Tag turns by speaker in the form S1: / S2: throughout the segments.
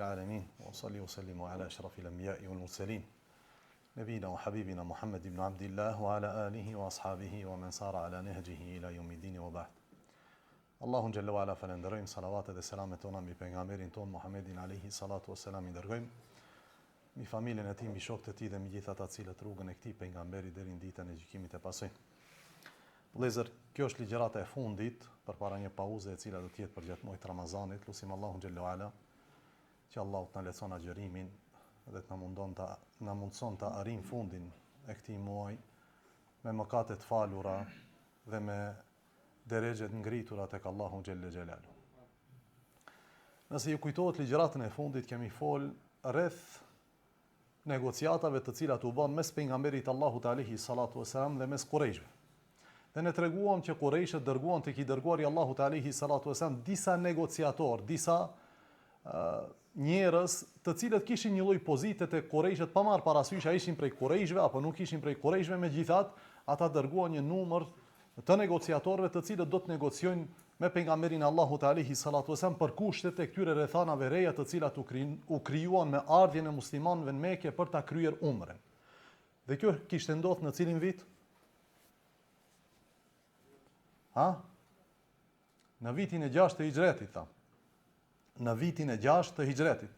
S1: العالمين وصلي وسلم على أشرف الأنبياء والمرسلين نبينا وحبيبنا محمد بن عبد الله وعلى آله وأصحابه ومن سار على نهجه إلى يوم الدين وبعد. Allahun Gjelle wa Ala falenderojmë, salavatet dhe selamet tona mbi pejgamberin ton Muhammedin alayhi salatu wassalam i dërgojmë, mbi familjen e tij, mbi shokët e tij dhe mbi gjithë ata të cilët rrugën e këtij pejgamberi deri në ditën e gjykimit e pasojnë. Vëllezër, kjo është ligjërata e fundit përpara një pauze e cila do të jetë për gjatë muajit Ramazanit. Lutim Allahun Gjelle wa Ala që Allahu të na leçon agjërimin dhe të na mundson të arrijmë fundin e këtij muaji me mëkate të falura dhe me derexhet ngritura tek Allahu Gjelle Gjelalu. Nëse ju kujtohet ligjëratën e fundit, kemi fol rreth negociatave të cilat u bën mes pejgamberit Allahut alayhi salatu wasalam dhe mes Qurayshve. Dhe ne treguam që Qurayshët dërguan tek i dërguari Allahut alayhi salatu wasalam disa negociator, disa njerëz të cilët kishin një lloj pozite te Qurayshët pa marr parasysh a ishin prej Qurayshve apo nuk ishin prej Qurayshve, megjithatë ata dërguan një numër të negociatorëve të cilët do të negociojnë me pejgamberin Allahut alayhi salatu wasallam për kushtet e këtyre rrethanave reja të cilat u krijuan me ardhjen e muslimanëve në Mekë për ta kryer umrën. Dhe kjo kishte ndodhur në cilin vit? Në vitin e 6 të Hijretit, tha. Në vitin e 6 të Hijretit.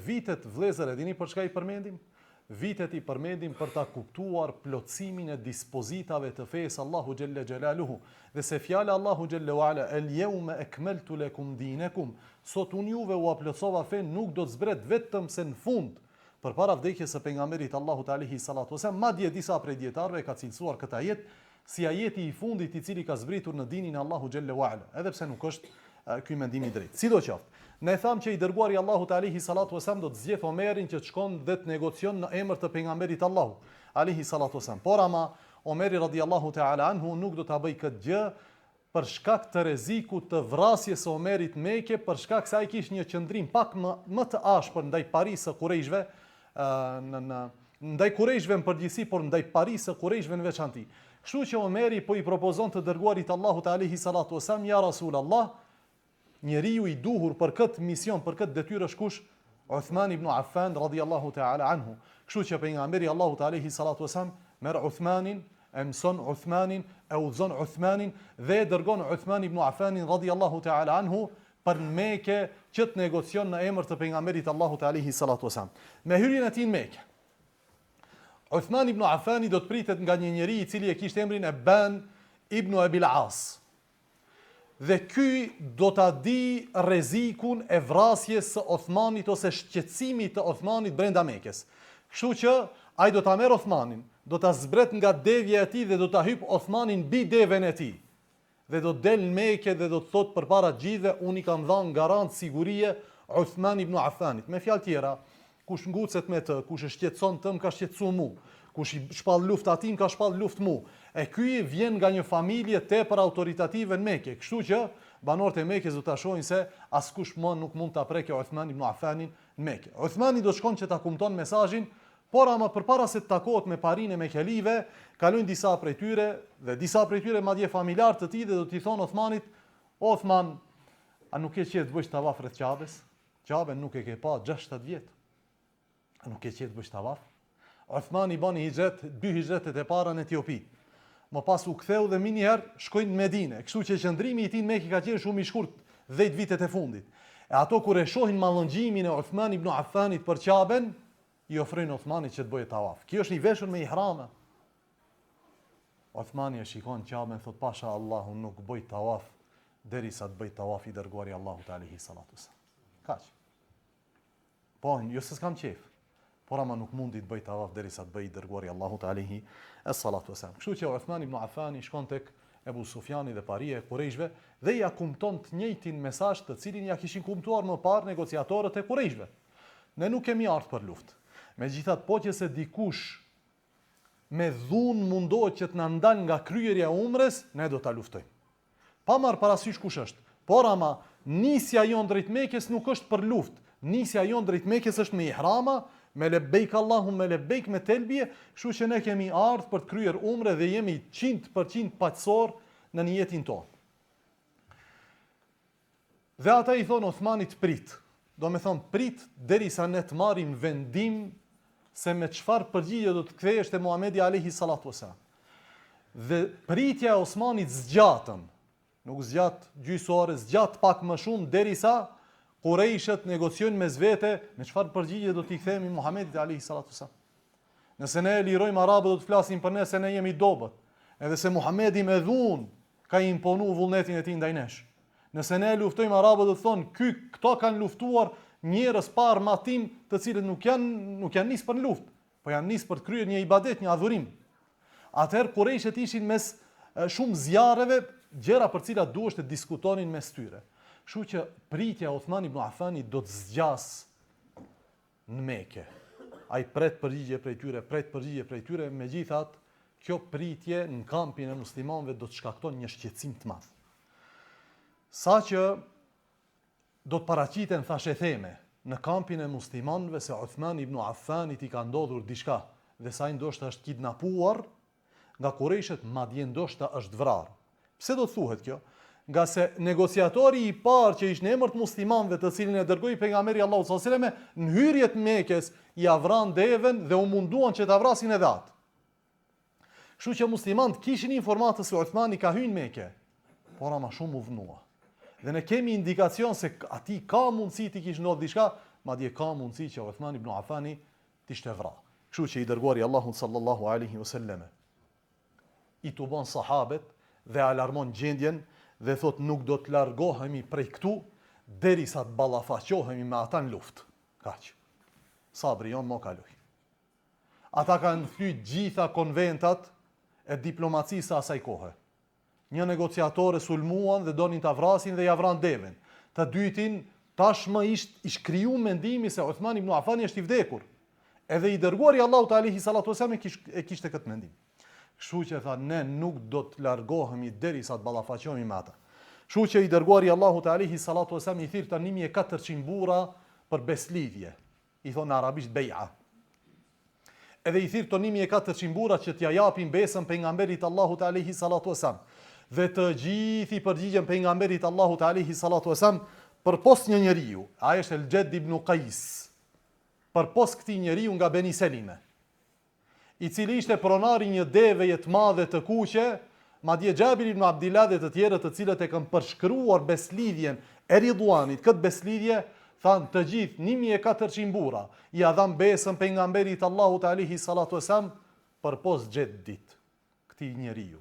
S1: Vitet, vëllezër, e dini për çka i përmendim? Vitet i përmendim për ta kuptuar plotësimin e dispozitave të fesë Allahu Gjelle Gjelaluhu. Dhe se fjala Allahu Gjelle wa Ala, el jevme ekmeltu lekum dinekum, sot unë juve u aplotësova fen, nuk do të zbret vetëm se në fund, përpara vdekjes së pejgamberit Allahut alayhi salatu wasallam, madje disa prej dietarëve ka cilësuar këtë ajet si ajeti i fundit i cili ka zbritur në dinin e Allahu Gjelle wa Ala, edhe pse nuk është ky mendim i drejtë. Sidoqoftë, ne thamë që i dërguari Allahut alayhi salatu wasallam do të zgjedh Omerin që të shkon dhe të negocion në emër të pejgamberit Allahut alayhi salatu wasallam. Por ama Omeri radhiyallahu ta'ala anhu nuk do ta bëj këtë gjë për shkak të rrezikut të vrasjes së Omerit në Mekë, për shkak se ai kishte një qendrim pak më të ashpër ndaj parisë së Qurayshve, ndaj Qurayshve në përgjithësi, por ndaj parisë së Qurayshve në veçantë. Kështu që Omeri po i propozon të dërguarit Allahut alayhi salatu wasallam, ja Rasulullah, njeriu i duhur për këtë mision, për këtë detyrë është kush? Uthman ibn Affan radhiyallahu ta'ala anhu. Kështu që pejgamberi Allahut alayhi salatu wasallam merr Uthmanin, e mëson Uthmanin, e udhzon Uthmanin dhe dërgon Uthman ibn Affanin radhiyallahu ta'ala anhu për Mekë që të negocion në emër të pejgamberit Allahut alayhi salatu wasallam. Me hyrjen e tij në Mekë, Uthman ibn Affani do të pritet nga një njeri i cili e kishte emrin Eban ibn Abil As. Dhe ky do ta di rrezikun e vrasjes së Uthmanit ose shqetësimit të Uthmanit brenda Mekës. Kështu që ai do ta merr Uthmanin, do ta zbret nga devja e tij dhe do ta hyp Uthmanin mbi devën e tij. Dhe do del në Mekë dhe do të thotë përpara gjithëve, unë i kam dhënë garant sigurie Uthman ibn Affanit. Me fjalë tjera, kush ngucet me të, kush e shqetëson të, më ka shqetësuar mua. Kush i shpall luftë atij, më ka shpall luftë mua. E ky vjen nga një familje tepër autoritative në Mekë. Kështu që banorët e Mekës do ta shohin se askush më nuk mund ta prekë Uthman ibn Affanin në Mekë. Uthmani do shkon që ta kupton mesazhin, por ama përpara se të takohet me parinë e Mekelive, kalojnë disa prej tyre dhe disa prej tyre madje familjar të tij dhe do t'i thonë Uthmanit: "Uthman, a nuk ke qejf të bësh tavaf rreth Ka'bes? Ka'ben nuk e ke pa 6-7 vjet. A nuk ke qejf të bësh tavaf?" Uthmani bën hijret, 2 hijretet e para në Etiopi. Më pas u ktheu dhe minjëherë shkojnë në Medinë. Kështu që qëndrimi i tij në Mekë ka qenë shumë i shkurt, 10 vitet e fundit. E ato kur e shohin mallëngjimin e Uthman ibn Affanit për Ka'ben, i ofrojnë Uthmanit që të bëjë tavaf. Kjo është i veshur me ihrame. Uthmani e shikon Ka'ben, thot: "Pasha Allahu, nuk bëj tavaf derisa të bëj tavaf i dërguari Allahut alayhi salatu wasallam." Kaq. Po, jo se s'kam qejf, por ama nuk mundi të bëj tavaf derisa të bëj i dërguari Allahut alayhi salatu wasallam. Kështu që Uthman ibn Affani shkon tek Ebu Sufjani dhe paria e Qurayshve dhe ja kumton të njëjtin mesazh të cilin ja kishin kumtuar më parë negociatorët e Qurayshve. Ne nuk kemi ardhur për luftë. Megjithatë, po që se dikush me dhunë mundohet që të na ndal nga kryerja e umrës, ne do ta luftojmë. Pa marr parasysh kush është. Por ama nisja jon drejt Mekës nuk është për luftë. Nisja jon drejt Mekës është me ihrama, me lebejk Allahum, me lebejk me telbije, kështu që ne kemi ardhur për të kryer umre dhe jemi 100% paqësor në niyetin tonë. Dhe ata i thonë Uthmanit: "Prit." do me thonë prit derisa ne të marrim vendim se me çfarë përgjigje do të kthehesh te Muhamedi alayhi salatu wasalam. Dhe pritja e Osmanit zgjatën, nuk zgjat gjysmë ore, zgjat pak më shumë derisa Qurejshët negociojnë mes vete me çfarë përgjigje do t'i kthehemi Muhamedit alayhi salatu wasalam. Nëse ne lirojmë arabët do të flasim për ne se ne jemi dobët, edhe se Muhamedi me dhunë ka imponu vullnetin e tij ndaj nesh. Nëse ne luftojmë arabët do të thonë këto kanë luftuar njerëz pa armatim, të cilët nuk janë nisë për luftë, po janë nisë për të kryer një ibadet, një adhurim. Atëherë Qurejshët ishin mes shumë zjarreve, gjëra për cilat duhet të diskutonin mes tyre. Kështu që pritja e Uthman ibn Affanit do të zgjas në Mekë. Ai pret përgjigje prej tyre, megjithatë kjo pritje në kampin e muslimanëve do të shkakton një shqetësim të madh. Saqë do të paraqiten thashë theme në kampin e muslimanëve se Uthman ibn Affanit i ka ndodhur diçka dhe sa ai ndoshta është kidnapuar nga Qurejshët, madje ndoshta është vrarë. Pse do të thuhet kjo? Nga se negociatori i parë që ishte në emër të muslimanëve, të cilin e dërgoi pejgamberi Allahu sallallahu alajhi wasallam në hyrjet Mekës, i avran devën dhe u munduan që ta vrasin edhe atë. Kështu që muslimanët kishin informatë se Uthmani ka hyrë në Mekë, por ama shumë u vënua. Dhe ne kemi indikacion se ati ka mundësi të kishte ndodhur diçka, madje ka mundësi që Uthman ibn Affani të ishte vrarë. Kështu që i dërguari Allahu sallallahu alaihi wasallam i të bon sahabet dhe alarmon gjendjen dhe thot nuk do të largohemi prej këtu derisa të ballafaqohemi me ata në luftë. Kaq. Sabri jon mo kaloj. Ata kanë thyer gjitha konventat e diplomacisë asaj kohe. Një negociator e sulmuan dhe donin ta vrasin dhe ja vran devën. Të dytin tashmë ish kriju mendimi se Uthman ibn Affani është i vdekur. Edhe i dërguari Allahu te alayhi salatu wasallam e kishte këtë mendim. Kështu që tha ne nuk do të largohemi derisa të ballafaqohemi me ata. Kështu që i dërguari Allahu te alayhi salatu wasallam i thirr tani 1400 burra për beslidhje. I thon në arabisht bej'a. Edhe i thirr tani 1400 burra që t'ja japin besën pejgamberit Allahu te alayhi salatu wasallam. Dhe të gjithë i përgjigjen pejgamberit Allahu te alayhi salatu wasallam përpos një njeriu. Ai është El-Jed ibn Qais. Përpos këtij njeriu nga Beni Selime, i cili ishte pronari një deveje të madhe të kuqe, madje Xhabir ibn Abdillah dhe të tjerët të cilët e kanë përshkruar beslidhjen e Ridwanit, këtë beslidhje thanë të gjithë 1400 burra i dhan besën pejgamberit Allahut alayhi salatu wasallam përpos Xheddit, këtij njeriu,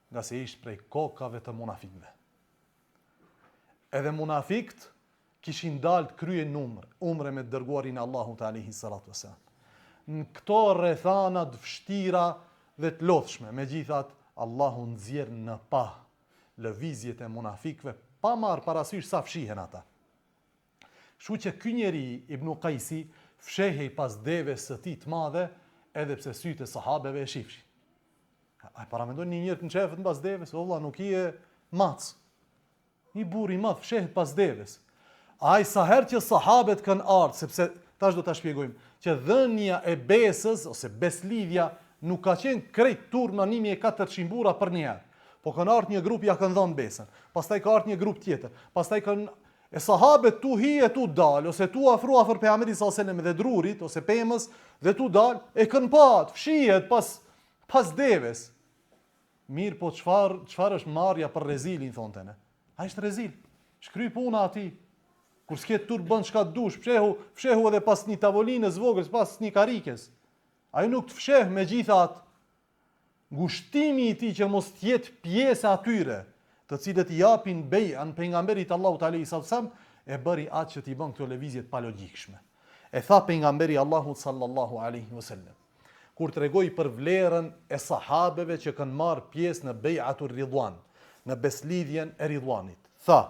S1: nga se ishte prej kokave të munafikëve. Edhe munafikt kishin dalë të kryen umre me dërguarin Allahut alayhi salatu wasallam. Në këto rrethana të vështira dhe të lodhshme, megjithatë Allahu nxjerr në pa lëvizjet e munafikëve pa marrë parasysh sa fshihen ata. Kështu që ky njeri Ibn Qaisi fshehej pas deves së tij të madhe, edhe pse sytë e sahabeve e shifshin. Ai paramendon një njerëz në çefët pas deves, valla nuk i e mac. Një burr i madh fshehet pas deves. Ai sa herë që sahabet kanë ardhur, sepse tash do ta shpjegojmë, që dhënia e besës ose beslidhja nuk ka qenë krejt turma 1400 burra për një herë. Po kanë ardhur një grup ja kanë dhënë besën. Pastaj ka ardhur një grup tjetër. Pastaj kanë e sahabët tu hije tu dal ose tu afro afër pejgamberit sallallahu alajhi wasallam dhe drurit ose pemës dhe tu dal e kanë pat fshihet pas deves. Mirë, po çfarë është marrja për rezilin thonte ne? Ai është rezil. Shkry puna atij. Kur s'ket tur bën çka dush, fshehu edhe pas një tavolinës vogël, pas një karikes. Ai nuk të fsheh megjithatë ngushtimi i tij që mos të jetë pjesë atyre, të cilët i japin bej'an pejgamberit Allahut alayhi sallam, e bëri atë që t'i bën këto lëvizje të palogjikshme. E tha pejgamberi Allahut sallallahu alaihi wasallam, kur tregoi për vlerën e sahabeve që kanë marrë pjesë në bej'atur Ridwan, në beslidhjen e Ridwanit. Tha,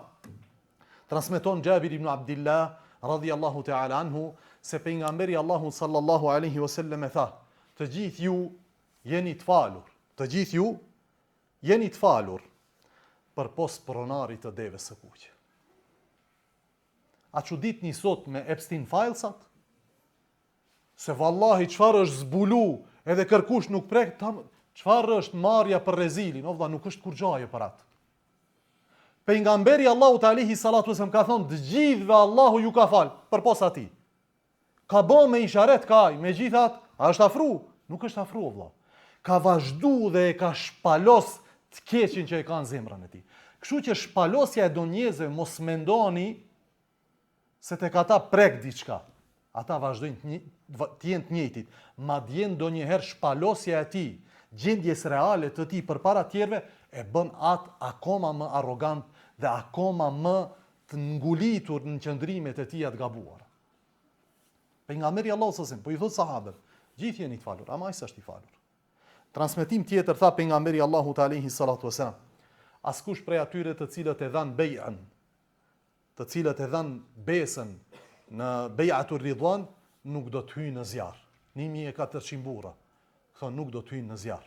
S1: transmeton Xhabir ibn Abdillah radhiyallahu ta'ala anhu se pejgamberi Allahu sallallahu alaihi wasallam e tha: "Të gjithë ju jeni të falur. Të gjithë ju jeni të falur përpos pronarit të devës së kuqe." A çuditni sot me Epstein Filesat? Se vallahi çfarë është zbulu, edhe kërkush nuk prek, çfarë është marrja për rezilin, o valla nuk është kur gjaje për atë. Pejgamberi Allahut alayhi salatu wasallam ka thonë të gjithëve Allahu ju ka fal, përposa atij. Ka bë me isharet kaj, me gjithat, a është afru? Nuk është afru, vëlla. Ka vazhdu dhe e ka shpalos të keqin që e ka në zemrën e tij. Kështu që shpalosja e donjezëve mos mendoni se tek ata prek diçka. Ata vazhdojnë të jenë të njëjtit. Madje ndonjëherë shpalosja e tij, gjendjes reale të tij përpara tjerëve e bën atë akoma më arrogant dhe akoma më të ngulitur në qëndrimet e tij të gabuara. Pejgamberi Allahu sallallahu po i thot sahabëve, gjithë jeni të falur, ama ai s'është i falur. Transmetim tjetër tha pejgamberi Allahu alayhi salatu wasalam, askush prej atyre të cilët e dhan bej'an, të cilët e dhan besën në bej'atur ridwan, nuk do të hyjë në zjarr. 1400 burra, thonë nuk do të hyjë në zjarr.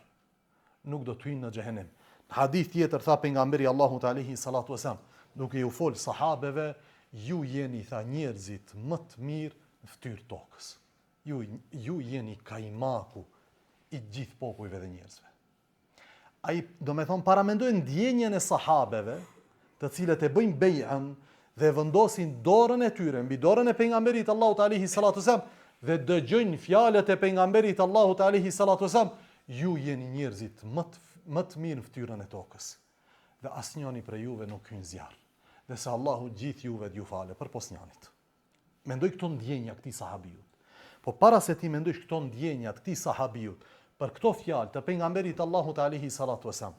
S1: Nuk do të hyjë në xhehenem. Në hadith tjetër tha pejgamberi Allahu alayhi salatu wasalam, duke ju fol sahabeve, ju jeni tha njerëzit më të mirë në fytyrë tokës. Ju jeni kaimaku i gjithë popujve dhe njerëzve. Ai do me thonë paramendojnë ndjenjen e sahabeve, të cilët e bëjnë bej'an dhe vendosin dorën e tyre mbi dorën e pejgamberit Allahut alayhi salatu wasalam dhe dëgjojnë fjalët e pejgamberit Allahut alayhi salatu wasalam, ju jeni njerëzit më të mirë në fytyrën e tokës. Dhe asnjëri prej juve nuk hyn zjarr. Dhe se Allahu gjithë juve t'ju falë përpos njënit. Mendoj këto ndjenja këtij sahabiut. Po para se ti mendosh këto ndjenja këtij sahabiut për këto fjalë të pejgamberit Allahut alayhi salatu wasalam,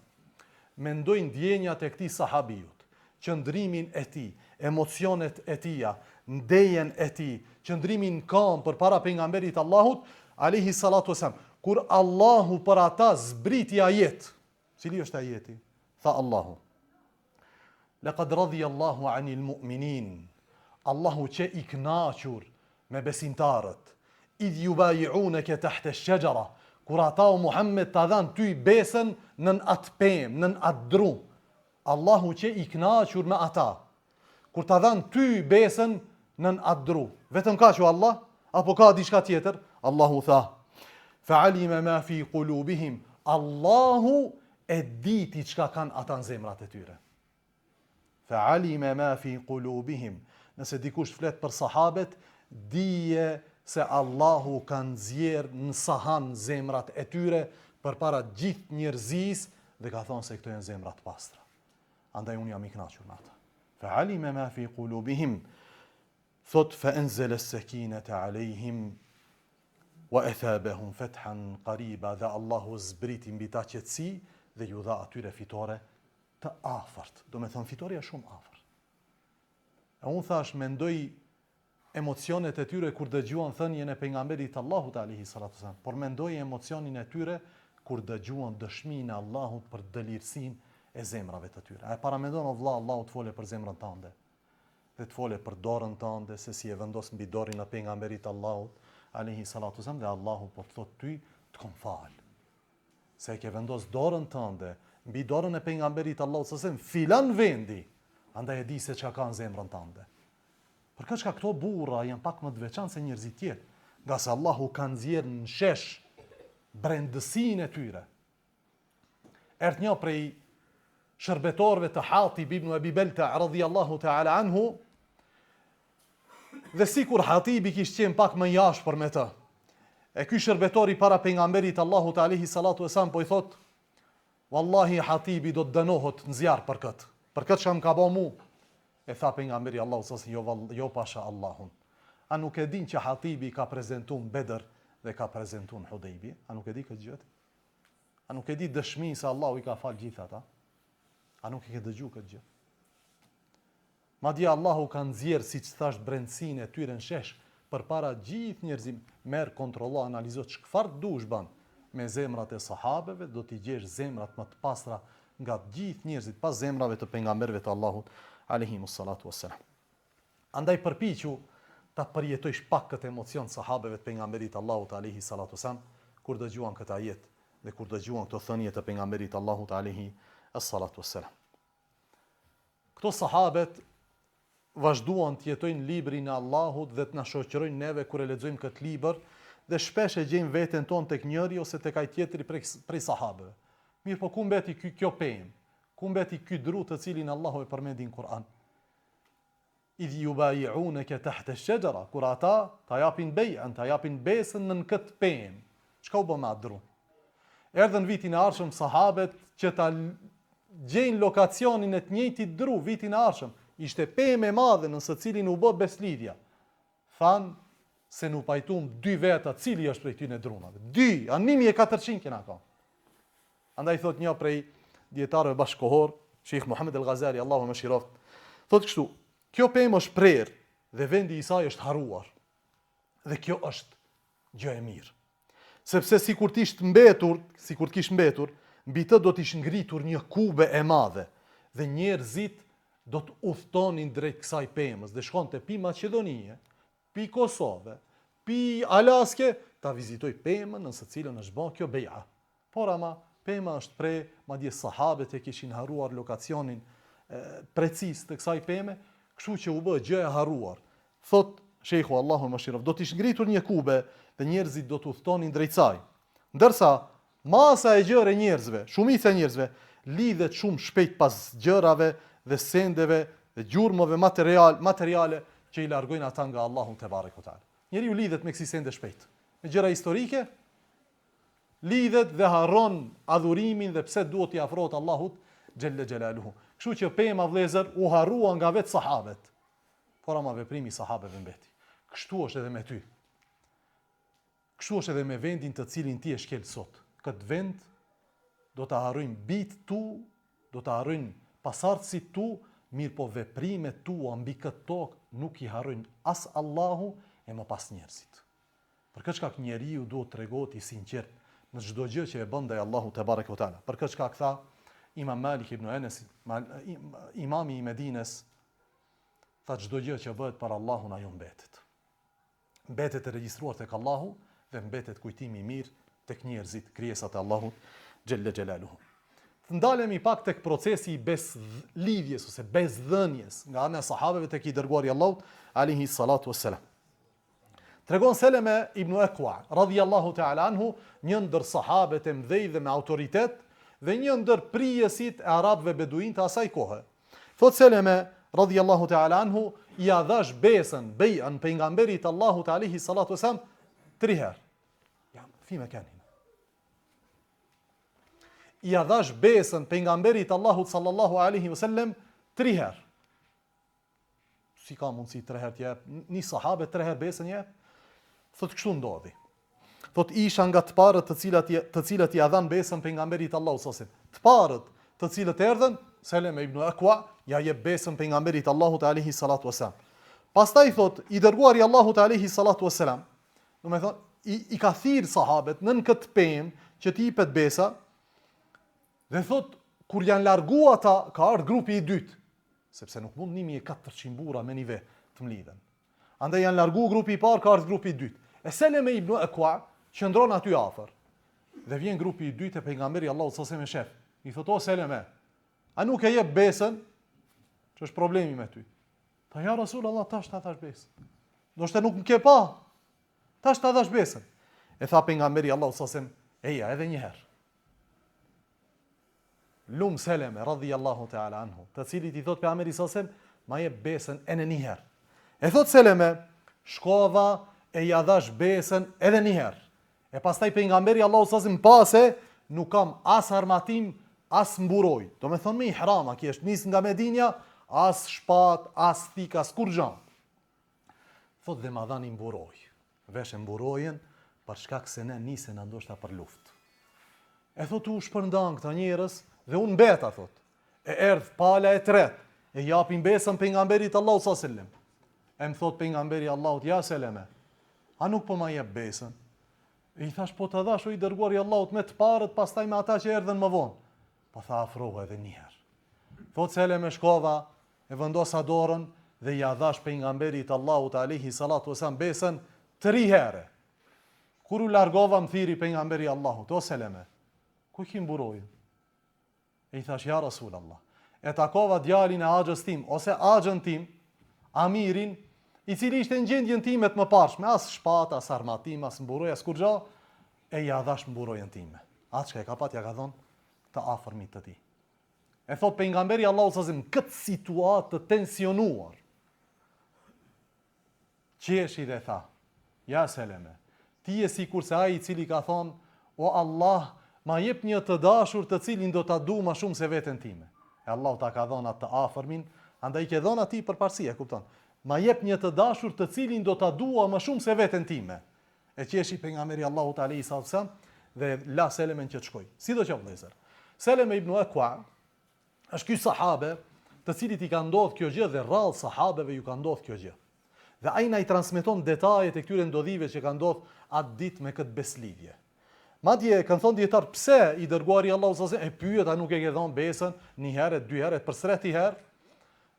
S1: mendoj ndjenjat e këtij sahabiut, qëndrimin e tij, emocionet e tija, ndejen e tij, qëndrimin në këmbë përpara pejgamberit Allahut alayhi salatu wasalam, kur Allahu për ata zbriti ajet. Cili është ajeti? Tha Allahu: Laqad radiyallahu 'anil mu'minin. Allahu që i kënaqur me besimtarët. Idh yubayi'unaka tahta ash-shajara. Kur ata o Muhammed ta dhan ty besën nën atë pemë, nën atë drum. Allahu që i kënaqur me ata. Kur ta dhan ty besën nën atë drum. Vetëm ka që Allah apo ka diçka tjetër? Allahu tha: Fa'alima ma fi qulubihim. Allahu e diti çka kanë ata në zemrat e tyre. Fa'alima ma fi qulubihim. Nëse dikush flet për sahabet, dije se Allahu ka nxjerr në sahan zemrat e tyre përpara gjithë njerëzisë dhe ka thonë se këto janë zemra të pastra. Andaj unë jam i kënaqur me ata. Fa'alima ma fi qulubihim. Thot fa'anzala as-sakinata 'alayhim wa athabahum fathan qariba, dhe Allahu zbriti mbi ta qetësi dhe ju dha atyre fitore të afërt. Do me thonë fitoria shumë afërt. E unë thash, mendoj emocionet e tyre kur dëgjuan thënien e pejgamberit Allahut alayhi salatu wasallam, por mendoj emocionin e tyre kur dëgjuan dëshminë e Allahut për dëlirësinë e zemrave të tyre. A e paramendon o vëlla, Allahu të fole për zemrën tënde, dhe të fole për dorën tënde, se si e vendos mbi dorën e pejgamberit Allahut alayhi salatu wasallam, dhe Allahu po të thotë ty të kom fal. Se e ke vendos dorën tënde mbi dorën e pejgamberit Allahut sallallahu alaihi wasallam, filan vendi, andaj e di se çka ka në zemrën tënde. Për këtë çka këto burra janë pak më të veçantë se njerëzit tjerë, nga se Allahu ka nxjerrë në shesh brendësinë e tyre. Erdh një prej shërbetorëve të Hatib ibn Abi Balta radhiyallahu ta'ala anhu, dhe sikur Hatibi kishte qenë pak më jashpër me të. E ky shërbetori para pejgamberit Allahut alayhi salatu wasallam po i thot: Wallahi Hatibi do të dënohet në zjarr për këtë. Për këtë që më ka bë mu. E tha pejgamberi Allahu sallallahu alaihi wasallam, jo pasha Allahun. A nuk e din që Hatibi ka prezantuar në Bedër dhe ka prezantuar në Hudejbi? A nuk e di këtë gjë? A nuk e di dëshminë se Allahu i ka fal gjithë ata? A nuk e ke dëgjuar këtë gjë? Madje Allahu ka nxjerr, siç thash, brendësinë e tyre në shesh përpara gjithë njerëzim. Merr, kontrollo, analizo çfarë dush ban me zemrat e sahabeve, do t'i gjesh zemrat më të pastra nga gjithë njerëzit pas zemrave të pejgamberëve të Allahut alayhimus salatu wassalam. Andaj përpiqu ta përjetojsh pak këtë emocion sahabeve të pejgamberit Allahut alayhi salatu wassalam kur dëgjuan këtë ajet dhe kur dëgjuan këto thënie të pejgamberit Allahut alayhi salatu wassalam. Këto sahabet vazhduan të jetojnë librin e Allahut dhe të na shoqërojnë neve kur e lexojmë këtë libër, dhe shpesh e gjejmë veten tonë tek njëri ose tek ai tjetri prej sahabeve. Mirë, po ku mbeti kjo pemë? Ku mbeti ky dru të cilin Allahu e përmendi në Kur'an? Idh yubayi'unaka tahta ash-shajara, kur ata ta japin bejën, ta japin besën në këtë pemë. Çka u bë me atë dru? Erdhën vitin e ardhshëm sahabet që ta gjejnë lokacionin e të njëjtit dru vitin e ardhshëm. Ishte pemë e madhe në së cilin u bë beslidhja. Than se nu pajtum 2 veta cili është prej tyre drunave. 2, a 1400 kena ka. Andaj thot një prej dietarëve bashkohor, Sheikh Muhammad al-Ghazali, Allahu më shiroft, thot kështu: kjo pemë është prerë dhe vendi i saj është harruar. Dhe kjo është gjë e mirë. Sepse sikur të kish mbetur, mbi të do të ish ngritur një kube e madhe dhe njerëzit do të udhtonin drejt kësaj pemës dhe shkonte pi Maqedonie, pi Kosove, pi Alaske, ta vizitoj pemën në së cilën është bën kjo beja. Por ama pema është pre, madje sahabët e kishin harruar lokacionin precis të kësaj peme, kështu që u bë gjë e harruar. Thot Sheikhu Allahu Mashirov, do të ish ngritur një kube dhe njerëzit do të udhtonin drejt saj. Ndërsa masa e gjërë e njerëzve, shumica e njerëzve, lidhet shumë shpejt pas gjërave dhe sendeve dhe gjurmëve materiale që i largojnë ata nga Allahu te barek o taala. Njeriu lidhet me kësi sende shpejt. Me gjëra historike, lidhet dhe harron adhurimin dhe pse duhet t'i afrohet Allahut xhelle xhelaluhu. Kështu që pema vëllezër u harrua nga vetë sahabët. Por ama veprimi i sahabëve mbeti. Kështu është edhe me ty. Kështu është edhe me vendin të cilin ti e shkel sot. Këtë vend do të harrojnë bitë tu, do të harrojnë pasardhësit tu, mirë po veprimet tua mbi këtë tokë nuk i harrojnë as Allahu e më pas njerëzit. Për këtë shkak njeriu duhet të tregohet i sinqert në çdo gjë që e bën ndaj Allahut te bareke ve teala. Për këtë shkak tha Imam Malik ibn Anas, imami i Medines, tha çdo gjë që bëhet për Allahun ajo mbetet. Mbetet e regjistruar tek Allahu dhe mbetet kujtimi i mirë tek njerëzit, krijesat e Allahut xhelle xhelaluhu. Të ndalemi pak tek procesi i beslidhjes ose bezdhënies nga ana e sahabeve tek i dërguari i Allahut alayhi salatu wassalam. Tregon Seleme ibn Akwa, radhiyallahu ta'ala anhu, një ndër sahabët e mëdhej dhe me autoritet dhe një ndër prijesit e arabëve beduin të asaj kohe. Thot Seleme, radhiyallahu ta'ala anhu, i adhash besën, bejën pejgamberit Allahut alayhi salatu wassalam 3 herë. Ja, fi me kanë. I adhash besën pejgamberit Allahut sallallahu alaihi wasallam 3 herë. Si ka mundsi 3 herë të jep? Një sahabe 3 herë besën jep? Thot kështu ndodhi. Thot isha nga të parët të cilët i adhan besën pejgamberit Allahut sallallahu alaihi wasallam. Të parët të cilët erdhën, Seleme ibn Akwa ja jep besën pejgamberit Allahut alaihi salatu wasallam. Pastaj thot i dërguari Allahut alaihi salatu wasallam, do të thonë i ka thirr sahabët nën këtë pemë që t'i jepet besa. Dhe thot, kur janë largu ata, ka ardhur grupi i dytë, sepse nuk mund 1400 burra me një vetë të mlidhen. Andaj janë largu grupi i parë, ka ardhur grupi i dytë. E Seleme ibn Akwa qëndron aty afër. Dhe vjen grupi i dytë e pejgamberi Allahu sallallahu alaihi wasallam. I thot, o Seleme, a nuk e jep besën? Që është problemi me ty? Ta ja Rasulullah, tash ta thash besën. Do shte nuk më ke pa. Tash ta thash besën. E tha pejgamberi Allahu sallallahu alaihi wasallam, eja edhe një herë. Lum Seleme, radhiyallahu ta'ala anhu, të cilit i thot pejgamberi sallallahu alaihi wasallam, ma jep besën edhe një herë. E thot Seleme, shkova e ja dhash besën edhe një herë. E pastaj pejgamberi Allahu sallallahu alaihi wasallam pase nuk kam as armatim, as mburoj. Do me thonë me ihram, aki është nis nga Medinja, as shpat, as thik, as kur gjan. Thot dhe ma dhani mburoj. Veshe mburojen, për shkak se ne nisen ndoshta për luftë. E thot u shpërndan këta njerëz dhe unë mbeta, thot. E erdh pala e tret, e japin besën pejgamberit Allahu sallallahu alaihi wasallam. E më thot pejgamberi Allahut, ja Seleme, a nuk po ma jep besën? E i thash, po të dhash o i dërguari Allahut me të parët, pastaj me ata që erdhen më vonë. Po tha afrohu edhe një herë. Thot Seleme, shkova, e vendosa dorën dhe ja dhash pejgamberit Allahut alayhi salatu wasallam besën 3 herë. Kur u largova më thiri pejgamberi Allahut, o Seleme, ku ki mburojën? E i thash, ja Rasulallah, e takova djalin e axhës tim, ose axhën tim, Amirin, i cili ishte në gjendjen time të mëparshme, as shpat, as armatim, as mburoj, as kur gja, e ja dhash mburojën time. Atë që e ka pat, ja ka thonë të afërmit të ti. E thot pejgamberi Allahu sallallahu alaihi wasallam, këtë situatë të tensionuar, qeshi dhe tha, ja Seleme, ti je sikur se ai i cili ka thonë, o Allah, ma jep një të dashur të cilin do ta du më shumë se veten time. E Allahu ta ka dhënë atë të afërmin, andaj ke dhënë atij përparësi, e kupton? Ma jep një të dashur të cilin do ta dua më shumë se veten time. E qeshi pejgamberi Allahu te alayhi sallam dhe la Selemen që të shkoj. Sidoqoftë vëllezër. Seleme ibn Akwa është ky sahabe, të cilit i ka ndodhur kjo gjë dhe rrallë sahabeve ju ka ndodhur kjo gjë. Dhe ai na i transmeton detajet e këtyre ndodhive që kanë ndodhur atë ditë me këtë beslidhje. Madje kanë thonë dietar, pse i dërguari Allahu sallallahu alaihi wasallam e pyet, a nuk e ke dhënë besën një herë, dy herë, përsëri herë?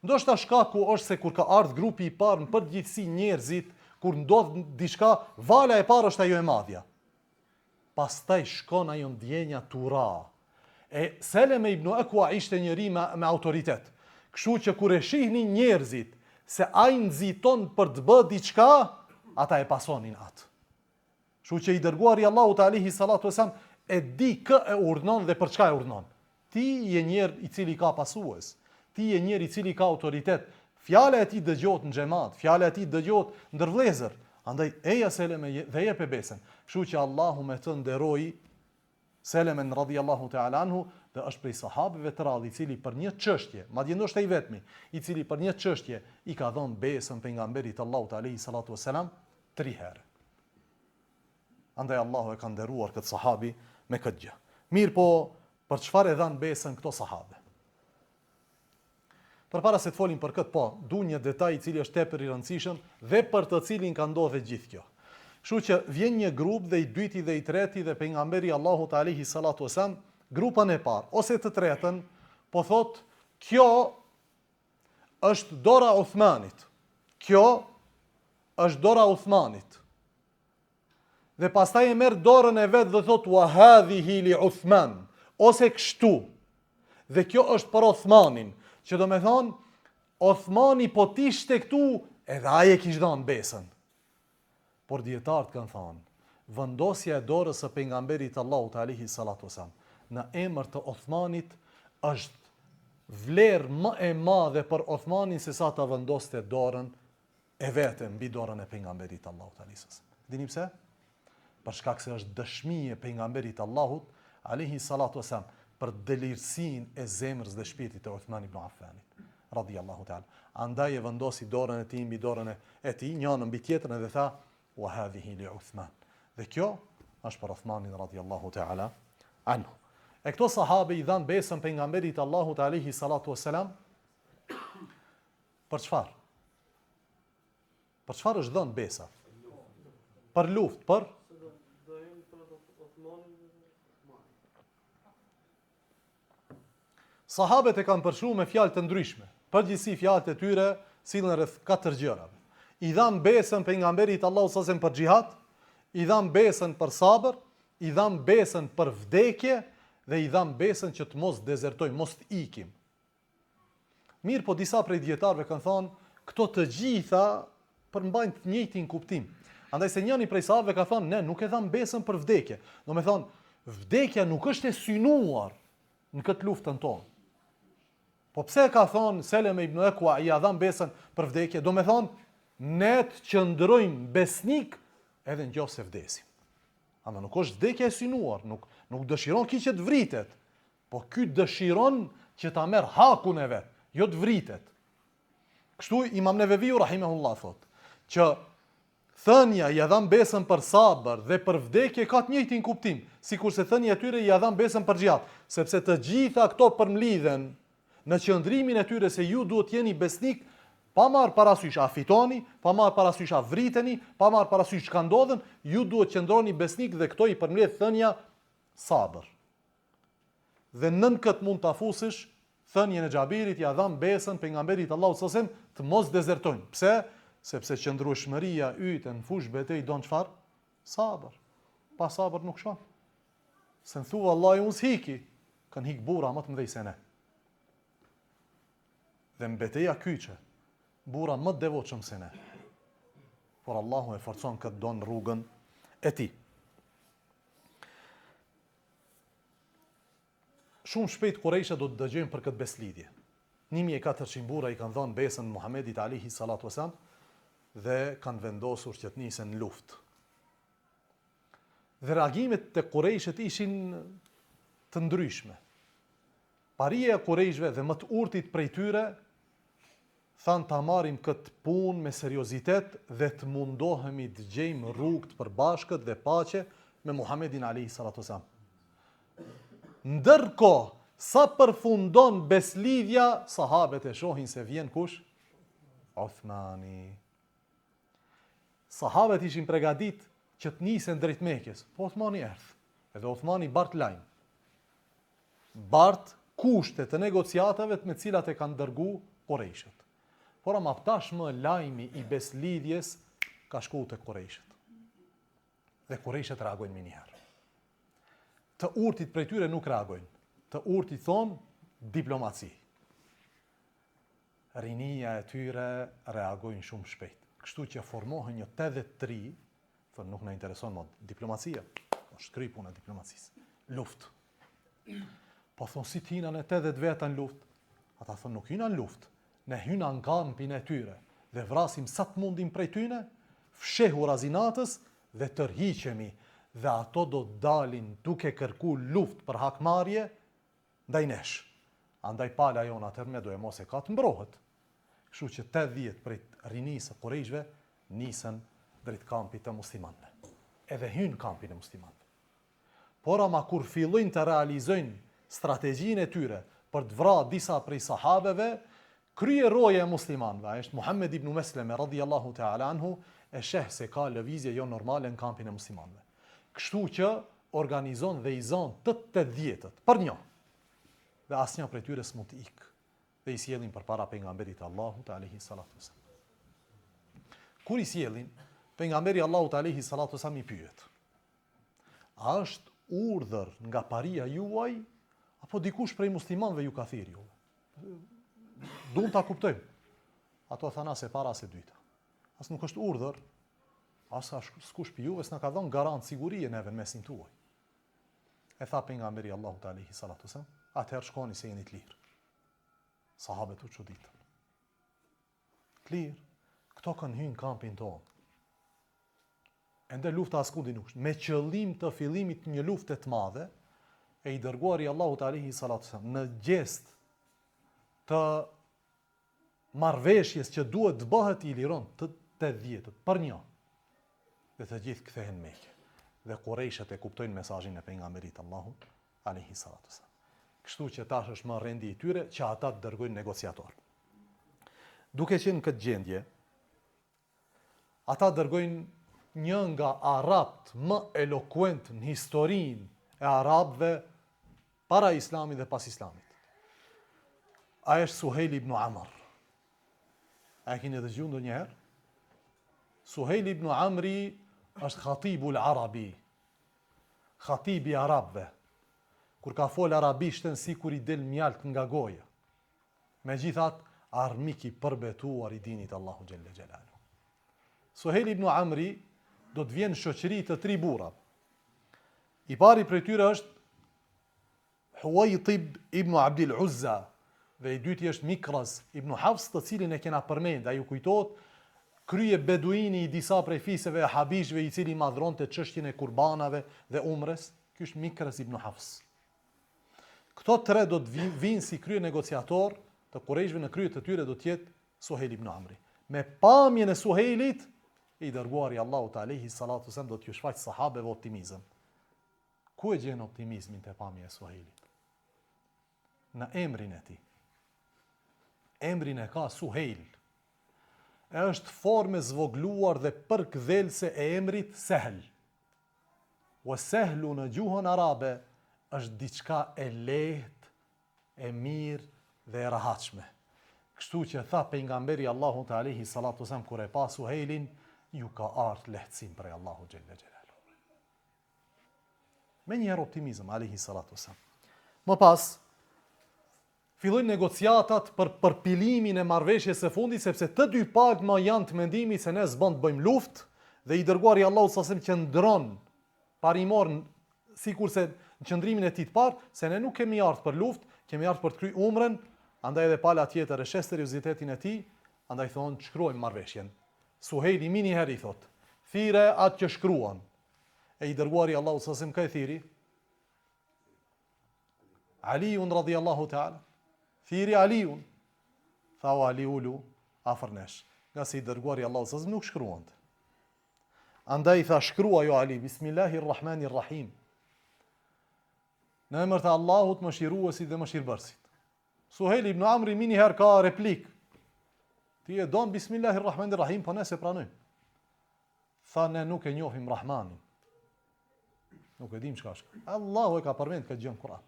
S1: Ndoshta shkaku është se kur ka ardhur grupi i parë në përgjithësi njerëzit, kur ndodh diçka, vala e parë është ajo e madhja. Pastaj shkon ajo ndjenja tura. E Seleme ibn Akwa ishte njëri me autoritet. Kështu që kur e shihnin njerëzit se ai nxiton për të bërë diçka, ata e pasonin atë. Kështu që i dërguari Allahu te alayhi salatu wasalam e di kë e urdhnon dhe për çka e urdhnon. Ti je njeri i cili ka pasues. Ti je njeri i cili ka autoritet. Fjala e tij dëgohet në xhamat, fjala e tij dëgohet ndër vëllezër. Andaj eja Seleme dhe jep besën. Kështu që Allahu me të nderoi Selemen radhiyallahu ta'ala anhu, dhe është prej sahabëve të rrallë, i cili për një çështje, madje ndoshta i vetmi, i cili për një çështje i ka dhënë besën pejgamberit Allahut alayhi salatu wasalam 3 herë. Andaj Allahu e ka nderuar këtë sahabi me këtë gjë. Mirë po, për çfarë e dhanë besën këto sahabe? Përpara se të folim për këtë, po, du një detaj i cili është tepër i rëndësishëm dhe për të cilin ka ndodhur gjithë kjo. Kështu që vjen një grup dhe i dyti dhe i treti dhe pejgamberi Allahut alayhi salatu wasalam, grupën e parë ose të tretën, po thot, kjo është dora Uthmanit. Kjo është dora Uthmanit. Dhe pastaj e merr dorën e vet dhe thot wa hadhihi li Uthman, ose kështu. Dhe kjo është për Uthmanin, që do me thonë, Uthmani po t'ishte këtu, edhe ai e kishte dhënë besën. Por dietarët kanë thënë, vendosja e dorës së pejgamberit Allahut alayhi salatu wasalam në emër të Uthmanit është vlerë më e madhe për Uthmanin se sa ta vendoste dorën e vetë mbi dorën e pejgamberit Allahut alayhi salatu wasalam. Dini pse? Për shkak se është dëshmi e pejgamberit Allahut alayhi salatu wasalam për delirsinë e zemrës dhe shpirtit të Uthman ibn Affanit radhiyallahu ta'ala. Andaj e vendosi dorën e tij mbi dorën e tij, njënën mbi tjetrën dhe tha wa hadhihi li Uthman. Dhe kjo është për Uthmanin radhiyallahu ta'ala anhu. E këto sahabe i dhanë besën pejgamberit Allahut alayhi salatu wasalam për çfarë? Për çfarë është dhënë besa? Për luftë, për sahabet e kanë përshkruar me fjalë të ndryshme. Përgjithësi fjalët e tyre sillen rreth 4 gjërave. I dhanë besën pejgamberit Allahu sallallahu alaihi wasallam për xihad, i dhanë besën për sabër, i dhanë besën për vdekje dhe i dhanë besën që të mos dezertojmë, mos të ikim. Mirë, po disa prej dietarëve kanë thonë, këto të gjitha përmbajnë të njëjtin kuptim. Andaj se njëri prej sahabëve ka thonë, ne nuk e dhamë besën për vdekje. Do me thonë, vdekja nuk është e synuar në këtë luftën tonë. Po pse ka thonë Seleme ibn Akwa i dhamë besën për vdekje? Do me thonë, ne të qëndrojmë besnik edhe nëse vdesim. Ama nuk është vdekja e synuar, nuk dëshiron ki që të vritet, po ky dëshiron që ta merr hakun e vet, jo të vritet. Kështu Imam Neveviu rahimahullah thot, që thënia i dhamë besën për sabër dhe për vdekje ka të njëjtin kuptim, sikurse thënia e tyre i dhamë besën për xhihad, sepse të gjitha këto përmlidhen në qëndrimin e tyre se ju duhet jeni besnik, pa marr parasysh a fitoni, pa marr parasysh a vriteni, pa marr parasysh çka ndodhen, ju duhet qëndroni besnik dhe këto i përmbledh thënia sabër. Dhe nën këtë mund ta fusish thënien e Xhabirit, ja dham besën pejgamberit Allahu sallallahu alaihi wasallam të mos dezertojnë. Pse? Sepse qëndrueshmëria yte në fushë betejë don çfarë? Sabër. Pa sabër nuk shkon. Se në thua Allahu unë s'hiki, kanë hik burra më të mëdhej se ne. Dhe në betejë kyçe burra më të devotshëm se ne. Por Allahu e forcon këtë don rrugën e tij. Shumë shpejt Qurayshët do të dëgjojnë për këtë beslidhje. 1400 burra i kanë dhënë besën Muhamedit alayhi salatu wasalam dhe kanë vendosur që të nisen në luftë. Dhe reagimet të Qurayshët ishin të ndryshme. Paria e Qurayshëve dhe më të urtit prej tyre thanë ta marrim këtë punë me seriozitet dhe të mundohemi të gjejmë rrugë të përbashkët dhe paqe me Muhamedin alayhi salatu wasalam. Ndërkohë, sa përfundon beslidhja, sahabët e shohin se vjen kush? Uthmani. Sahabët ishin përgatit që të nisen drejt Mekës, po Uthmani erdhi. Edhe Uthmani bart lajm. Bart kushtet të negociatave me të cilat e kanë dërgu Qurayshët. Por ama tashmë lajmi i beslidhjes ka shku te Qurayshët. Dhe Qurayshët reagojnë më njëherë. Të urtit prej tyre nuk reagojnë. Të urtit thonë diplomaci. Rinia e tyre reagojnë shumë shpejt. Kështu që formohen një 83, thonë nuk na intereson më diplomacia, është kry puna e diplomacisë. Luftë. Po thonë si t'hina në 80 veta në luftë. Ata thonë nuk hina në luftë. Ne hyna në kampin e tyre dhe vrasim sa të mundim prej tyne, fshehu razinatës dhe tërhiqemi dhe ato do dalin duke kërku luftë për hakmarrje ndaj nesh. Andaj pala jona atërme do e mos e ka të mbrohet. Kështu që 80 prej rinisë e Qurayshëve nisën drejt kampit të muslimanëve. Edhe hynë kampin e muslimanëve. Por ama kur fillojnë të realizojnë strategjinë e tyre për të vrarë disa prej sahabeve, krye roja e muslimanëve, është Muhammed ibn Mesleme radhiyallahu ta'ala anhu, e sheh se ka lëvizje jo normale në kampin e muslimanëve. Kështu që organizon dhe i zon të 80-tët, për një. Dhe asnjë prej tyre s'mund të ikë. Dhe i sjellin përpara pejgamberit Allahut alayhi salatu wasallam. Kur i sjellin, pejgamberi Allahut alayhi salatu wasallam i pyet: "A është urdhër nga paria juaj apo dikush prej muslimanëve ju ka thirrë juve?" Duam ta kuptojmë. Ato thanë as e para as e dyta. As nuk është urdhër, as s'kush pi juve s'na ka dhënë garant sigurie neve në mesin tuaj. E tha pejgamberi Allahut alayhi salatu wasallam: "Atëherë shkoni se jeni të lirë." Sahabët u çuditën. Të lirë, këto kanë hyrë në kampin tonë. Ende lufta askundi nuk është. Me qëllim të fillimit të një lufte të madhe, e i dërguari Allahut alayhi salatu wasallam në gjest të marrveshjes që duhet të bëhet i liron të 80-tët për një. Dhe të gjithë kthehen në Mekë. Dhe Qurayshët e kuptojnë mesazhin e pejgamberit Allahut alayhi salatu wasallam. Kështu që tash është më rendi i tyre që ata të dërgojnë negociator. Duke qenë këtë gjendje, ata dërgojnë një nga arabët më elokuent në historinë e arabëve para islamit dhe pas islamit. A është Suhejl ibn Amr. A e keni dëgjuar ndonjëherë? Suhejl ibn Amri është khatibul arabi. Khatibi i arabëve. Kur ka fol arabishtën si kur i del mjalt nga goja. Megjithatë, armik i përbetuar i dinit Allahu xhelle xhelalu. Suhejl ibn Amri do të vjen në shoqëri të 3 burra. I pari prej tyre është Huwaytib ibn Abdul Uzza dhe i dyti është Mikraz ibn Hafs, të cilin e kena përmend, ai u kujtohet krye beduini i disa prej fisëve e habishve i cili madhronte çështjen e kurbanave dhe umres. Ky është Mikraz ibn Hafs. Këto 3 do të vinë si krye negociator të Qurayshëve, në krye të tyre do të jetë Suhejl ibn Amri. Me pamjen e Suhejlit, i dërguari Allahut alayhi salatu wasallam do t'ju shfaq sahabeve optimizëm. Ku e gjen optimizmin te pamja e Suhejlit? Në emrin e tij. Emrin e ka Suhejl. Është formë zvogluar dhe përkthelse e emrit Sehl. Wa sehlu në gjuhën arabe është diçka e lehtë, e mirë dhe e rahatshme. Kështu që tha pejgamberi Allahut alayhi salatu wasallam kur e pa Suhejlin, ju ka ardhur lehtësim prej Allahu xhelle xhelalu. Me njëherë optimizëm alayhi salatu wasallam. Më pas fillojnë negociatat për përpilimin e marrëveshjes së fundit, sepse të dy palët më janë të mendimit se ne s'bën të bëjmë luftë dhe i dërguari Allahu sallallahu alaihi wasallam qëndron parimor sikurse në qëndrimin e tij të parë, se ne nuk kemi ardhur për luftë, kemi ardhur për të kryer umrën, andaj edhe pala tjetër e shes seriozitetin e tij, andaj thonë shkruajmë marrveshjen. Suhejli mini herë i thot, thire atë që shkruan. E i dërguari Allahu sallallahu ka e thiri? Aliun radhiyallahu ta'ala. Thiri Aliun. Tha o Ali ulu afër nesh. Nga se i dërguari Allahu sallallahu nuk shkruante. Andaj tha shkrua jo Ali, Bismillahirrahmanirrahim. Në emër të Allahut mëshiruesit dhe mëshirbërësit. Suhejli ibn Amri mini herë ka replik. Ti e don Bismillahirrahmanirrahim, po ne se pranojmë. Tha ne nuk e njohim Rahmanin. Nuk e dim çka është. Allahu e ka përmend këtë gjë në Kur'an.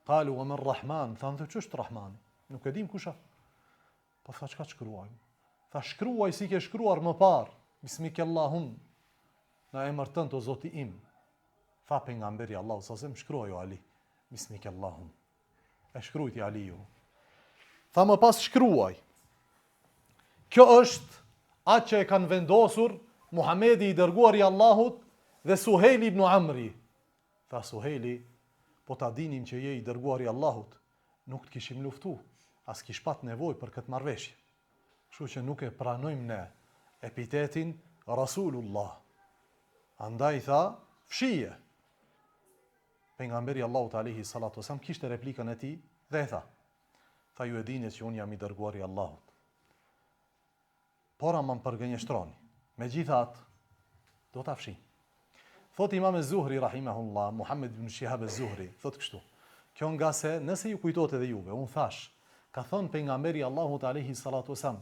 S1: Qalu wa man Rahman, thanë ç'është Rahmani? Nuk e dim kush është. Po tha çka shkruajmë? Tha shkruaj si ke shkruar më parë. Bismikallahum. Në emër tënd o Zoti im. Tha pejgamberi Allahu sallallahu alaihi wasallam shkruaj o Ali. Bismikallahum. E shkruajti Aliu. Tha më pas shkruaj. Kjo është atë që e kanë vendosur Muhamedi i dërguari i Allahut dhe Suhejli ibn Amri. Tha Suhejli, po ta dinim që je i dërguari i Allahut, nuk të kishim luftu, as kish pat nevojë për këtë marrëveshje. Kështu që nuk e pranojmë ne epitetin Rasulullah. Andaj tha, fshije. Pejgamberi Allahut alayhi salatu wasallam kishte replikën e tij dhe e tha. Tha ju e dini që unë jam i dërguari i Allahut. Por ama më përgënjeshtroni. Megjithatë, do ta fshi. Thot Imam az-Zuhri rahimahullah, Muhammed ibn Shihab az-Zuhri, thot kështu. Kjo nga se nëse ju kujtohet edhe juve, unë thash, ka thënë pejgamberi Allahut alayhi salatu wasallam,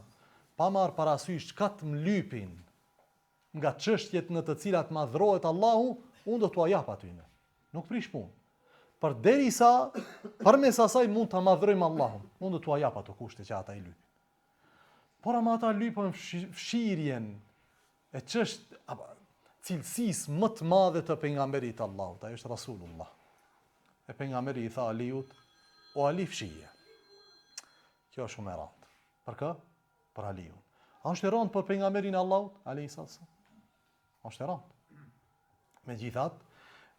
S1: pa marr parasysh çka të mlypin nga çështjet në të cilat madhrohet Allahu, unë do t'ua jap atyne. Nuk prish punë. Përderisa përmes asaj mund ta madhrojmë Allahun, unë do t'ua jap ato kushte që ata i lypin. Por ama ata lypën fshirjen e cilësisë më të madhe të pejgamberit të Allahut, ai është Rasulullah. E pejgamberi i tha Aliut, o Ali fshije. Kjo është shumë e rëndë. Për kë? Për Aliun. A është e rëndë për pejgamberin e Allahut? Ali sa. A është e rëndë. Megjithatë,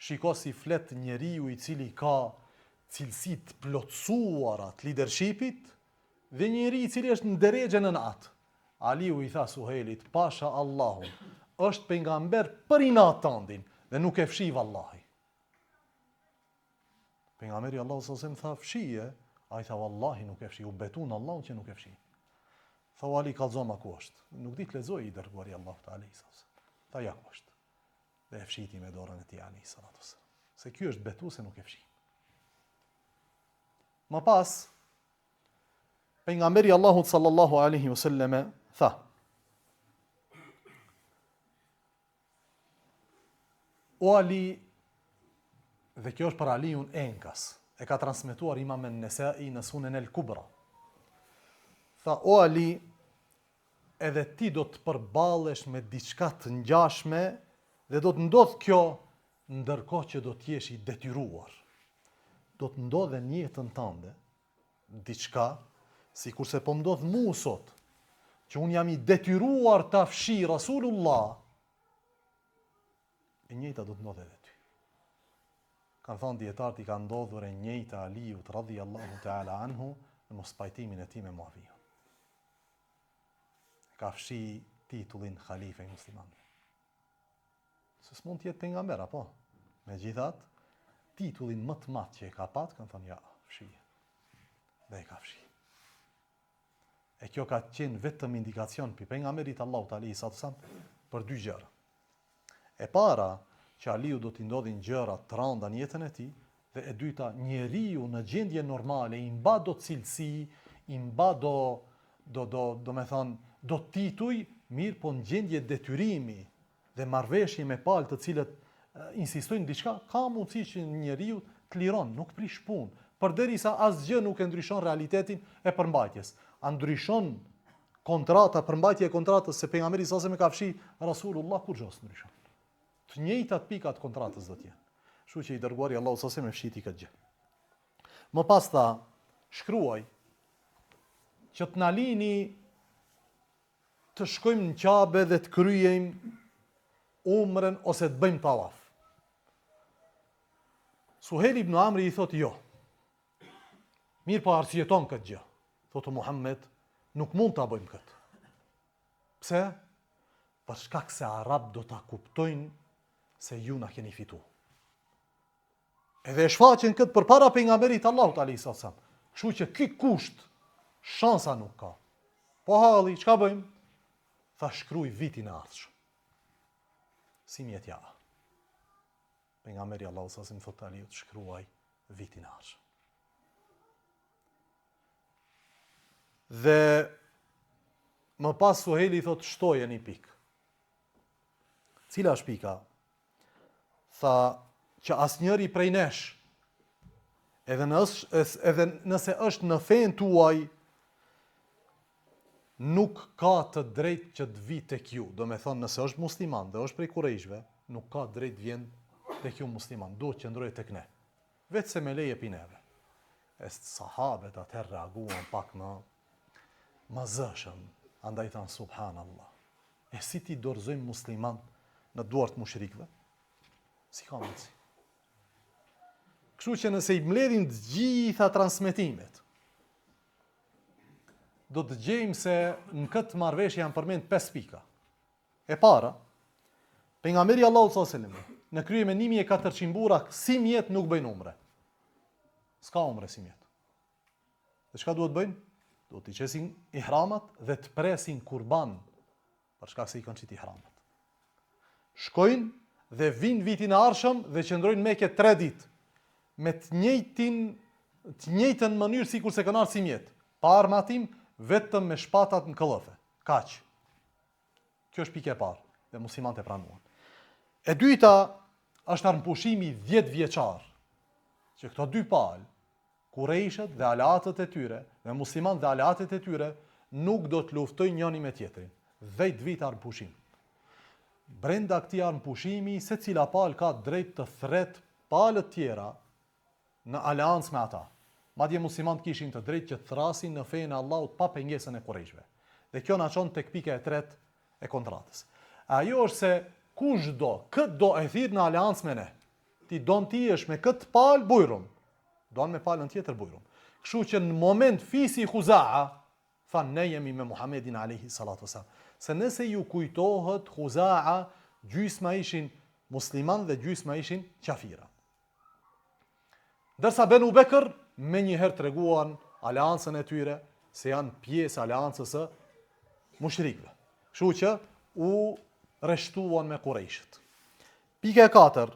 S1: shiko si flet njeriu i cili ka cilësitë plotësuara të leadershipit dhe njeriu i cili është në derexhen në atë. Aliu i tha Suhejlit, pasha Allahun, është pejgamber për inat tëndin dhe nuk e fshi vallahi. Pejgamberi Allahu sallallahu alaihi wasallam tha fshije, ai tha vallahi nuk e fshi, u betun Allahun që nuk e fshi. Tha Ali kallzoma ku është. Nuk di të lexoj i dërguari Allahu te alaihi wasallam. Tha ja ku është. Dhe e fshiti me dorën e tij alaihi salatu wasallam. Se ky është betu se nuk e fshi. Më pas pejgamberi Allahu sallallahu alaihi wasallam tha o Ali, dhe kjo është për Aliun Enkas, e ka transmetuar Imam an-Nasa'i në Sunen el-Kubra. Tha, o Ali, edhe ti do të përballesh me diçka të ngjashme dhe do të ndodh kjo ndërkohë që do të jesh i detyruar. Do të ndodhe në jetën tënde diçka, sikurse po ndodh mua sot, që un jam i detyruar ta fshi Rasulullah, e njëjta do të ndodhe edhe ty. Kanë thënë dietarët i ka ndodhur e njëjta Aliut radhiyallahu ta'ala anhu në mos pajtimin e tij me Muavijan. Ka fshi titullin khalife i muslimanëve. Se s'mund të jetë pejgamber apo? Megjithatë, titullin më të madh që e ka pat, kanë thënë ja, fshi. Dhe e ka fshi. E kjo ka qenë vetëm indikacion për pejgamberit Allahut alayhi sallam për dy gjëra. E para, që Aliu do t'i ndodhin gjëra të rënda në jetën e tij, dhe e dyta, njeriu në gjendje normale i mba do cilësi, i mba do me thonë, do tituj, mirë po në gjendje detyrimi dhe marrëveshje me palë të cilët insistojnë diçka, ka mundësi që njeriu të liron, nuk prish punë, përderisa asgjë nuk e ndryshon realitetin e përmbajtjes. A ndryshon kontrata, përmbajtja e kontratës se pejgamberi sa me ka fshi Rasulullah, kur gjë ndryshon. Të njëjtat pikat kontratës do të jenë. Kështu që i dërguari Allahu sa me fshiti këtë gjë. Më pas tha, shkruaj që të na lini të shkojmë në Kabe dhe të kryejmë umrën ose të bëjmë tawaf. Suhejl ibn Amri i thot jo. Mirë po arsjeton këtë gjë. Thotë Muhammed, nuk mund ta bëjmë këtë. Pse? Për shkak se Arab do ta kuptojnë se ju na keni fitu. Edhe e shfaqen këtë përpara pejgamberit Allahut alayhis salam. Kështu që ky kusht shansa nuk ka. Po halli, çka bëjmë? Tha shkruaj vitin e ardhshëm. Si mjet ja. Pejgamberi Allahu sallallahu alaihi wasallam thotë Aliut shkruaj vitin e ardhshëm. Dhe më pas Suhejli thot shtoje një pikë. Cila është pika? Tha që asnjëri prej nesh, edhe nëse është në fen tuaj, nuk ka të drejtë që të vi tek ju. Do me thonë, nëse është musliman dhe është prej kurejshve, nuk ka drejtë vjen tek ju musliman. Do të qëndrojë tek ne. Vetë se me leje pineve. Sahabet atëherë reaguan pak më zëshëm. Andaj thanë subhanallah. E si ti dorëzojmë musliman në duart mushrikëve? Si ka mundsi? Kështu që nëse i mbledhin të gjitha transmetimet, do të gjejmë se në këtë marrëveshje janë përmend 5 pika. E para, pejgamberi Allahu sallallahu alaihi wasallam në krye me 1400 burra si mjet nuk bëjnë umre. S'ka umre si mjet. Dhe çka duhet bëjnë? Duhet të qesin ihramat dhe të presin kurban, për shkak se i kanë qit ihramat. Shkojnë dhe vinë vitin e ardhshëm dhe qëndrojnë në Mekë 3 ditë me të njëjtën mënyrë sikur se kanë ardhur si mjet. Pa armatim, vetëm me shpatat në këllëfe. Kaq. Kjo është pika e parë dhe muslimanët e pranuan. E dyta është armpushimi 10 vjeçar, që këto dy palë, kurejshet dhe aleatët e tyre, dhe muslimanët dhe aleatët e tyre, nuk do të luftojnë njëri me tjetrin. 10 vite armpushim. Brenda këtij armpushimi, secila palë ka drejt të thret palët tjera në aleancë me ata. Madje muslimanët kishin të drejtë që të thrasin në fenë e Allahut pa pengesën e kurejshve. Dhe kjo na çon tek pika e tretë e kontratës. Ajo është se kushdo këtë do e thirr në aleancë me ne. Ti don ti jesh me këtë palë bujrum, don me palën tjetër bujrum. Kështu që në moment fisi Khuzaa thanë ne jemi me Muhamedin alayhi salatu wasalam. Se nëse ju kujtohet Khuzaa, gjysma ishin musliman dhe gjysma ishin qafira. Dërsa Benu Bekër me njëherë treguan aleancën e tyre se janë pjesë aleancës së mushrikëve. Kështu që u rreshtuan me Kurejshët. Pika e 4.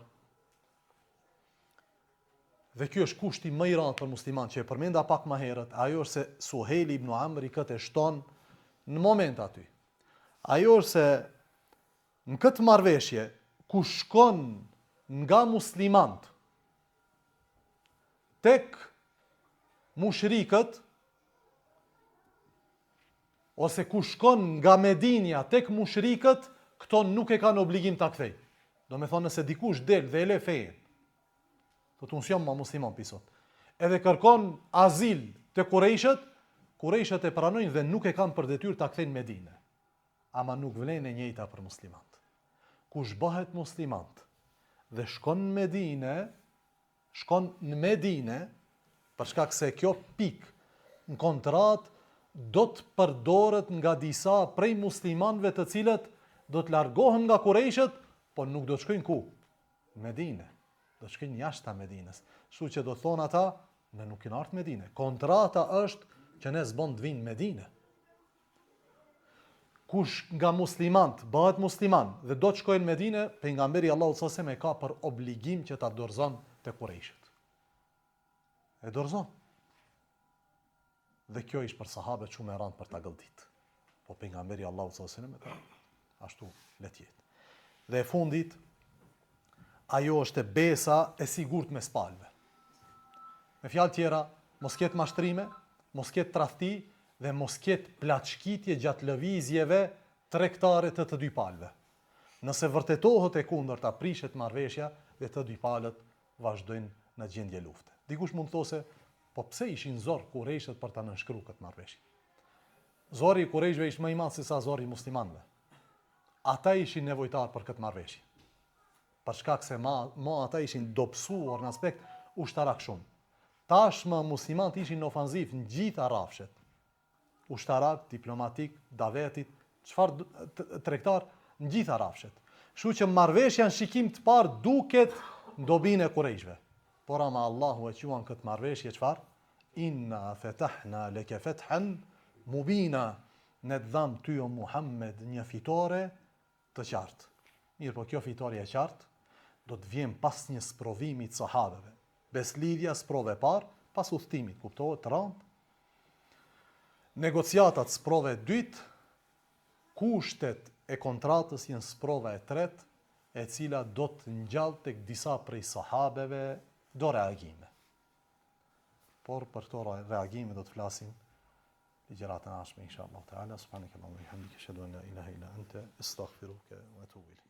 S1: Dhe ky është kushti më i rëndë për musliman që e përmenda pak më herët, ajo është se Suhejl ibn Amri këtë e shton në moment aty. Ajo është se në këtë marrëveshje ku shkon nga muslimant tek mushrikët, ose ku shkon nga Medinja tek mushrikët, këto nuk e kanë obligim ta kthej. Do me thonë nëse dikush del dhe e le fejen, do të unë ma musliman pisot, edhe kërkon azil të kurejshët, kurejshët e pranojnë dhe nuk e kanë për detyrë ta kthejnë Medinë. Ama nuk vlen e njëjta për muslimant. Kush bëhet muslimant dhe shkon në Medinë, për shkak se kjo pik në kontrat do të përdoret nga disa prej muslimanëve të cilët do të largohen nga kurejshët, po nuk do të shkojnë ku? Në Medinë. Do të shkojnë jashtë Medinës. Kështu që do të thonë ata, ne nuk kemi ardhur në Medinë. Kontrata është që ne s'bën të vinë në Medinë. Kush nga muslimant bëhet musliman dhe do të shkojnë në Medinë, pejgamberi Allahu sallallahu alaihi wasallam ka për obligim që ta dorëzon te kurejshët. E dorëzon. Dhe kjo ishte për sahabët shumë e rëndë për ta gëldit. Po pejgamberi Allahu sallallahu alaihi wasallam ashtu le të jetë. Dhe e fundit, ajo është e besa e sigurt me spalve. Me fjalë tjera, mos ketë mashtrime, mos ketë tradhti dhe mos ketë plaçkitje gjatë lëvizjeve tregtare të dy palëve. Nëse vërtetohet e kundërta, prishet marrëveshja dhe të dy palët vazhdojnë në gjendje lufte. Dikush mund të thosë, po pse ishin zor kurejshët për ta nënshkruar këtë marrëveshje? Zori i kurejshëve ishte më i madh se sa zori i muslimanëve. Ata ishin nevojtar për këtë marrëveshje. Për shkak se ata ishin dobësuar në aspekt ushtarak shumë. Tashmë muslimanët ishin ofanziv në gjitha rrafshet. Ushtarak, diplomatik, davetit, çfarë tregtar në gjitha rrafshet. Kështu që marrëveshja në shikim të parë duket dobin e Kurejshve. Por ama Allahu e quan këtë marrëveshje çfarë? Inna fetahna leke fethan mubina. Ne të dham ty o Muhammed një fitore të qartë. Mirë, po kjo fitore e qartë do të vjen pas një sprovimi të sahabeve. Beslidhja sprove parë, pas udhëtimit, kuptohet të rëndë. Negociatat sprove dytë, kushtet e kontratës janë sprova e tretë, e cila do të ngjall tek disa prej sahabeve do reagime. Por për këto reagime do të flasim ligjëratën e ardhshme inshallah taala. Subhanakallahumma wa bihamdika ashhadu an la ilaha illa anta astaghfiruka wa atubu ilayk.